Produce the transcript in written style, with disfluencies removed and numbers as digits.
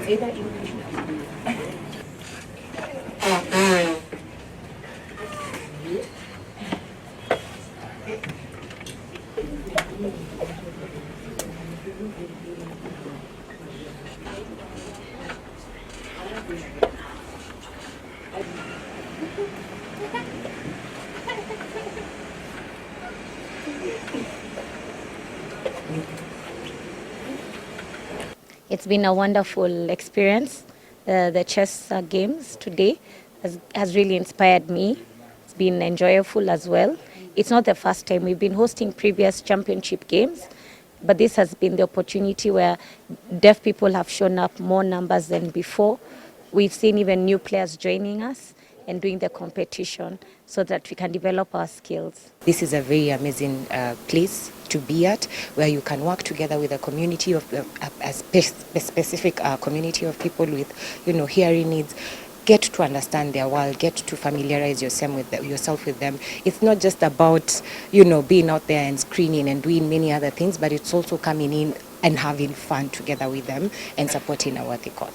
either English. It's been a wonderful experience. The chess games today has really inspired me. It's been enjoyable as well. It's not the first time. We've been hosting previous championship games, but this has been the opportunity where deaf people have shown up more numbers than before. We've seen even new players joining us and doing the competition so that we can develop our skills. This is a very amazing place to be at, where you can work together with a community of a specific community of people with, hearing needs. Get to understand their world, get to familiarize yourself with them. It's not just about, being out there and screening and doing many other things, but it's also coming in and having fun together with them and supporting our worthy cause.